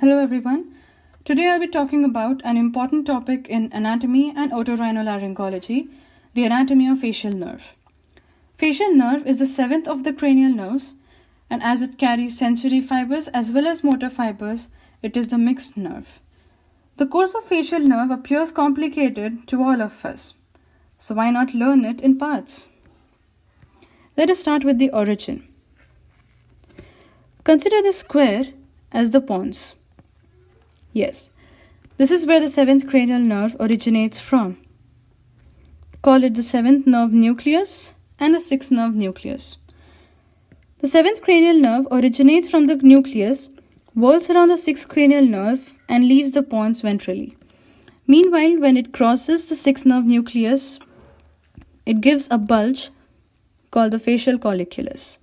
Hello everyone. Today I'll be talking about an important topic in anatomy and otorhinolaryngology, the anatomy of facial nerve. Facial nerve is the seventh of the cranial nerves, and as it carries sensory fibers as well as motor fibers, it is the mixed nerve. The course of facial nerve appears complicated to all of us, so why not learn it in parts? Let us start with the origin. Consider the square as the pons. Yes, this is where the seventh cranial nerve originates from. Call it the seventh nerve nucleus and the sixth nerve nucleus. The seventh cranial nerve originates from the nucleus, whirls around the sixth cranial nerve and leaves the pons ventrally. Meanwhile, when it crosses the sixth nerve nucleus, it gives a bulge called the facial colliculus.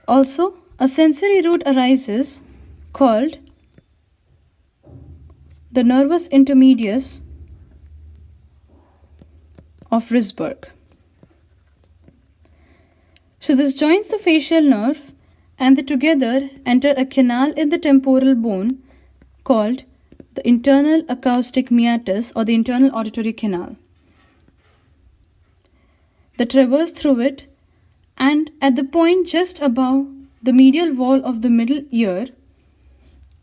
Also, a sensory root arises called the nervus intermedius of Risberg. So this joins the facial nerve and they together enter a canal in the temporal bone called the internal acoustic meatus or the internal auditory canal. They traverse through it, and at the point just above the medial wall of the middle ear,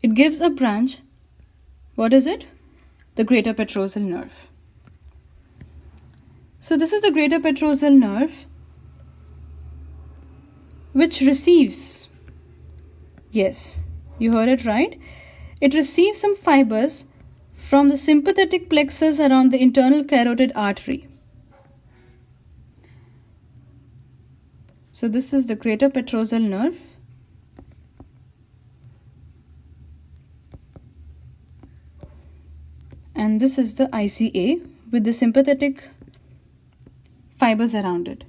it gives a branch. What is it? The greater petrosal nerve. So this is the greater petrosal nerve which receives, yes, you heard it right, it receives some fibers from the sympathetic plexus around the internal carotid artery. So this is the greater petrosal nerve. And this is the ICA with the sympathetic fibers around it.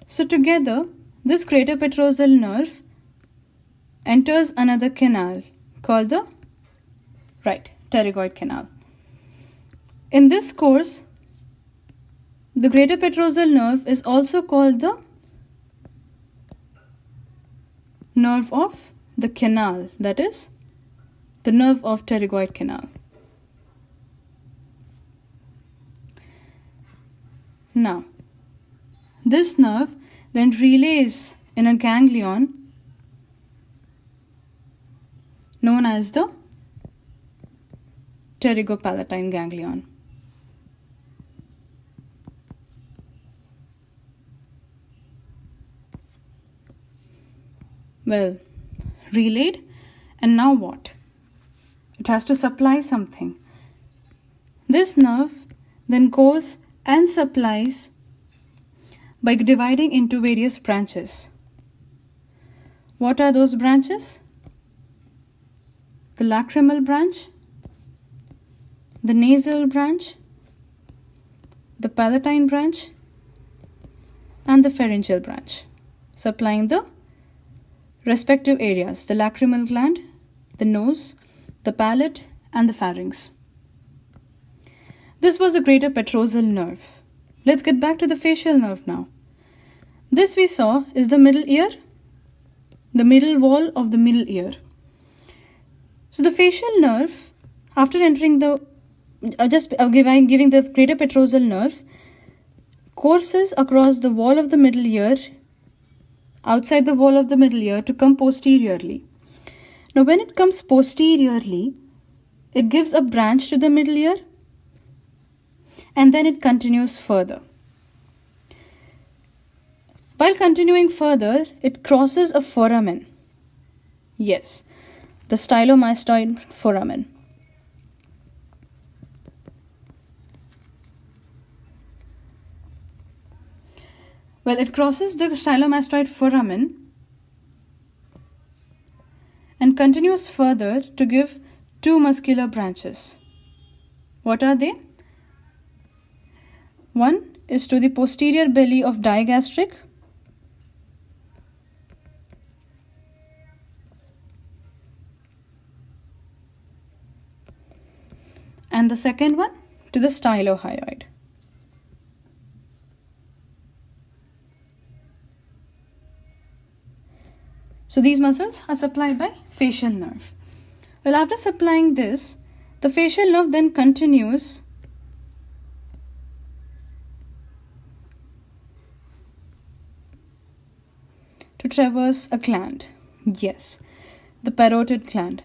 So together, this greater petrosal nerve enters another canal called the pterygoid canal. In this course, the greater petrosal nerve is also called the nerve of the canal, that is, the nerve of pterygoid canal. Now, this nerve then relays in a ganglion known as the pterygopalatine ganglion. Well, relayed, and now what? It has to supply something. This nerve then goes and supplies by dividing into various branches. What are those branches? The lacrimal branch, the nasal branch, the palatine branch, and the pharyngeal branch, supplying the respective areas, the lacrimal gland, the nose, the palate, and the pharynx. This was the greater petrosal nerve. Let's get back to the facial nerve now. This we saw is the middle ear, the middle wall of the middle ear. So the facial nerve, after entering the, giving the greater petrosal nerve, courses across the wall of the middle ear, outside the wall of the middle ear to come posteriorly. Now when it comes posteriorly, it gives a branch to the middle ear and then it continues further. While continuing further, it crosses a foramen. Yes, the stylomastoid foramen. Well, it crosses the stylomastoid foramen and continues further to give two muscular branches. What are they? One is to the posterior belly of digastric, and the second one to the stylohyoid. So these muscles are supplied by facial nerve. Well, after supplying this, the facial nerve then continues to traverse a gland. Yes, the parotid gland.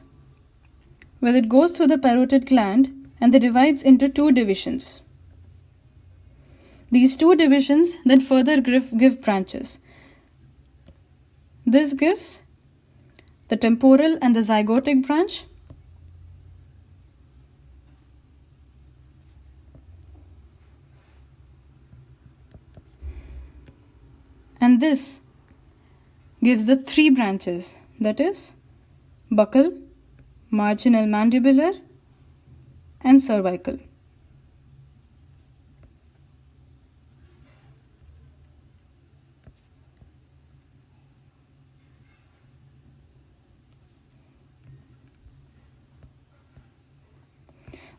Well, it goes through the parotid gland and it divides into two divisions. These two divisions then further give branches. This gives the temporal and the zygotic branch. And this gives the three branches, that is buccal, marginal mandibular, and cervical.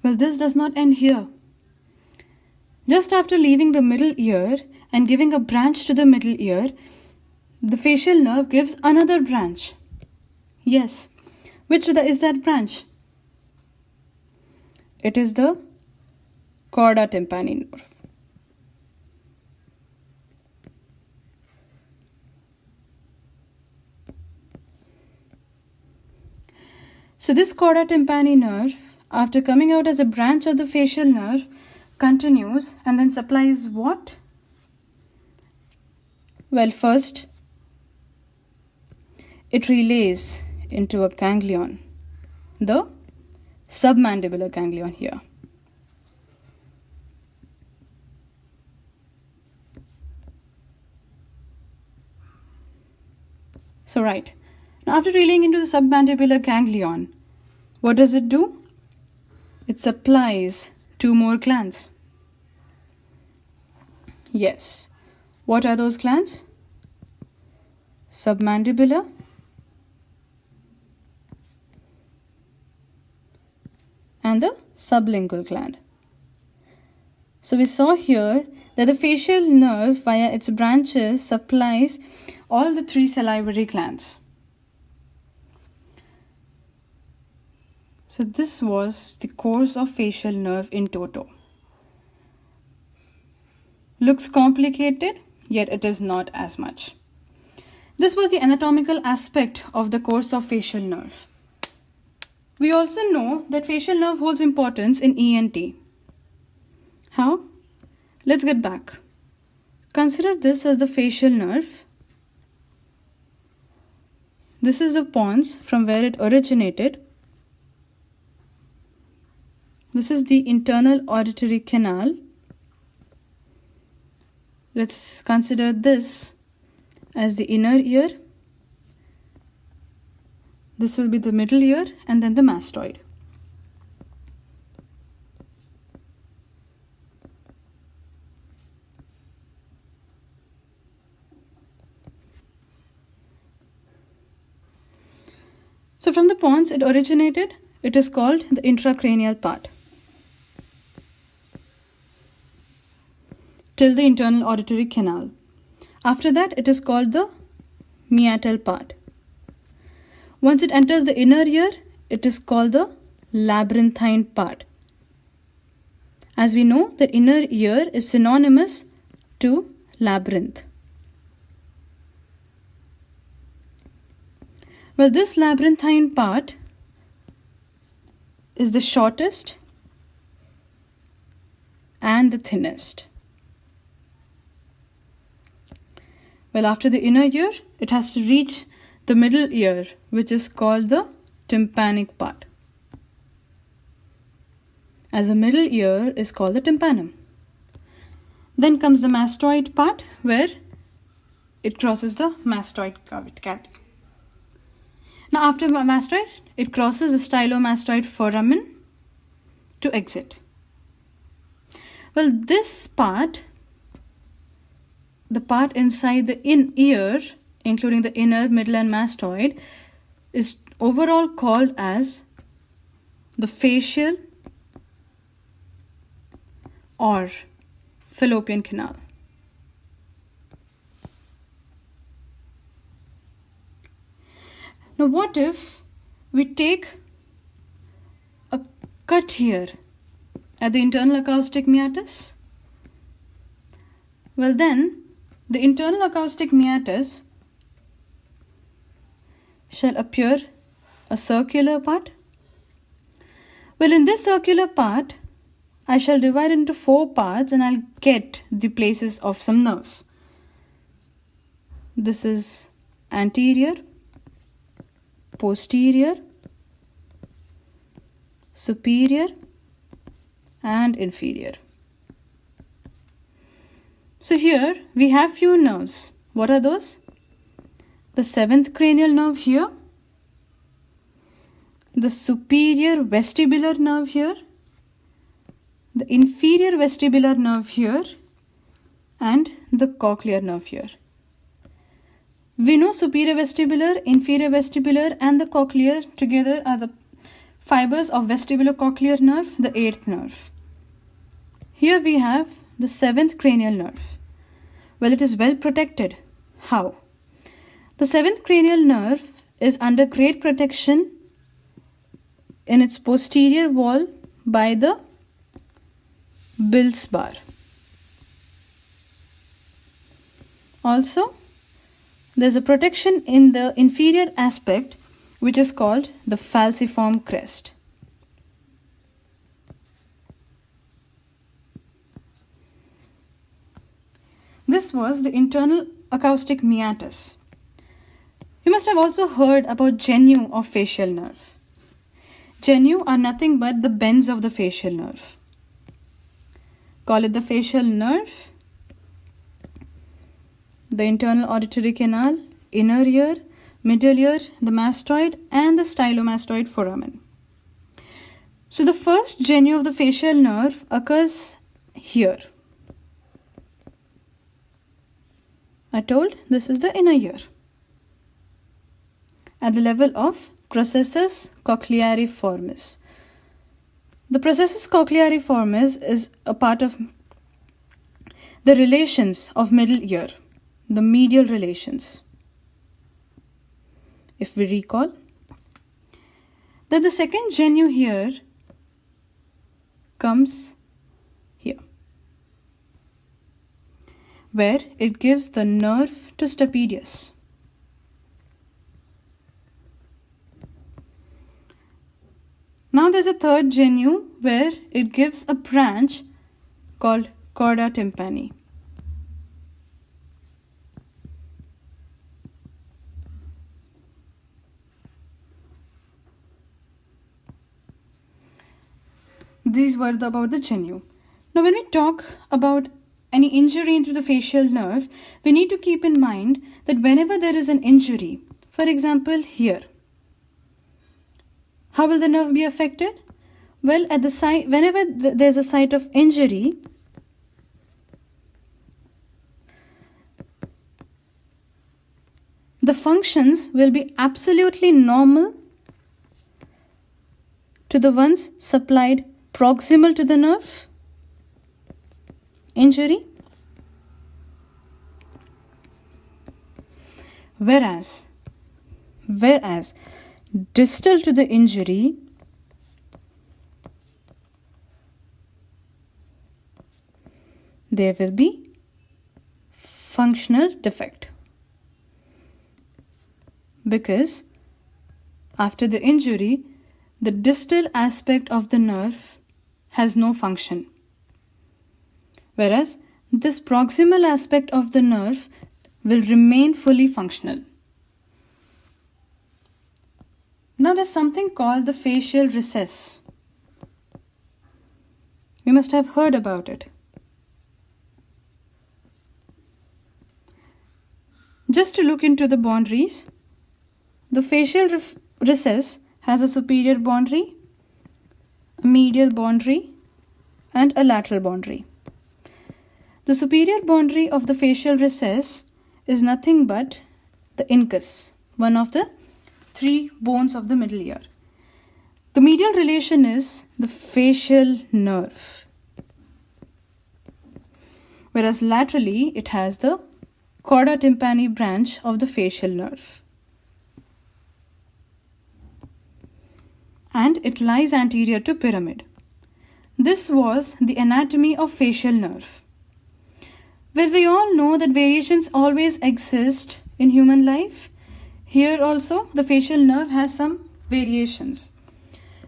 Well, this does not end here. Just after leaving the middle ear and giving a branch to the middle ear, the facial nerve gives another branch. Yes, which is that branch? It is the chorda tympani nerve. So this chorda tympani nerve, after coming out as a branch of the facial nerve, continues and then supplies what? Well, first, it relays into a ganglion, the submandibular ganglion here. So right, now after relaying into the submandibular ganglion, what does it do? It supplies two more glands. Yes, what are those glands? Submandibular and the sublingual gland. So we saw here that the facial nerve via its branches supplies all the three salivary glands. So this was the course of facial nerve in toto. Looks complicated, yet it is not as much. This was the anatomical aspect of the course of facial nerve. We also know that facial nerve holds importance in ENT. How? Let's get back. Consider this as the facial nerve. This is the pons from where it originated. This is the internal auditory canal. Let's consider this as the inner ear. This will be the middle ear and then the mastoid. So from the pons it originated, it is called the intracranial part. Till the internal auditory canal. After that, it is called the meatal part. Once it enters the inner ear, it is called the labyrinthine part. As we know, the inner ear is synonymous to labyrinth. Well, this labyrinthine part is the shortest and the thinnest. Well, after the inner ear, it has to reach the middle ear, which is called the tympanic part. As the middle ear is called the tympanum. Then comes the mastoid part, where it crosses the mastoid cavity. Now after mastoid, it crosses the stylomastoid foramen to exit. Well, this part, the part inside the ear, including the inner, middle and mastoid, is overall called as the facial or fallopian canal. Now what if we take a cut here at the internal acoustic meatus? Well then, the internal acoustic meatus shall appear a circular part. Well, in this circular part, I shall divide into 4 parts and I'll get the places of some nerves. This is anterior, posterior, superior, and inferior. So here we have few nerves. What are those? The 7th cranial nerve here, the superior vestibular nerve here, the inferior vestibular nerve here, and the cochlear nerve here. We know superior vestibular, inferior vestibular, and the cochlear together are the fibers of vestibulocochlear nerve, the 8th nerve. Here we have the 7th cranial nerve. Well, it is well protected. How? The 7th cranial nerve is under great protection in its posterior wall by the Bill's bar. Also, there is a protection in the inferior aspect which is called the falciform crest. This was the internal acoustic meatus. You must have also heard about genu of facial nerve. Genu are nothing but the bends of the facial nerve. Call it the facial nerve, the internal auditory canal, inner ear, middle ear, the mastoid, and the stylomastoid foramen. So the first genu of the facial nerve occurs here. I told this is the inner ear, at the level of processus cochleariformis. The processus cochleariformis is a part of the relations of middle ear, the medial relations. If we recall, then the second genu here comes here, where it gives the nerve to stapedius. Now there's a third genu where it gives a branch called chorda tympani. These were about the genu. Now when we talk about any injury into the facial nerve, we need to keep in mind that whenever there is an injury, for example here, how will the nerve be affected? Well, at the site, whenever there's a site of injury, the functions will be absolutely normal to the ones supplied proximal to the nerve injury, whereas distal to the injury, there will be functional defect, because after the injury, the distal aspect of the nerve has no function, whereas this proximal aspect of the nerve will remain fully functional. Now there's something called the facial recess. You must have heard about it. Just to look into the boundaries, the facial recess has a superior boundary, a medial boundary, and a lateral boundary. The superior boundary of the facial recess is nothing but the incus, one of the 3 bones of the middle ear. The medial relation is the facial nerve, whereas laterally it has the chorda tympani branch of the facial nerve. and it lies anterior to pyramid. This was the anatomy of facial nerve. Well, we all know that variations always exist in human life. Here also, the facial nerve has some variations.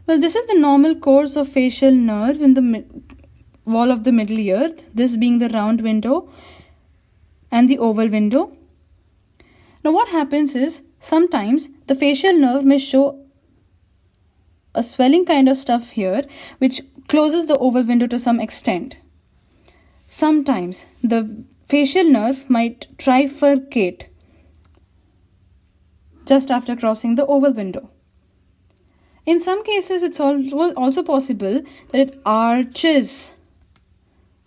Well, this is the normal course of facial nerve in the wall of the middle ear, this being the round window and the oval window. Now what happens is, sometimes the facial nerve may show a swelling kind of stuff here which closes the oval window to some extent. Sometimes the facial nerve might trifurcate just after crossing the oval window. In some cases, it's also possible that it arches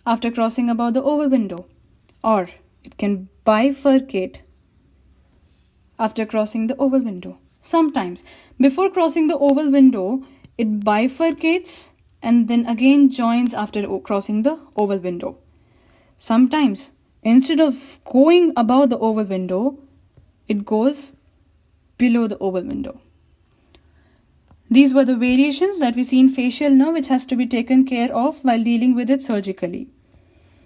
after crossing above the oval window, or it can bifurcate after crossing the oval window. Sometimes, before crossing the oval window, it bifurcates and then again joins after crossing the oval window. Sometimes, instead of going above the oval window, it goes below the oval window. These were the variations that we see in facial nerve, which has to be taken care of while dealing with it surgically.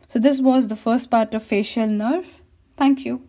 So this was the first part of facial nerve. Thank you.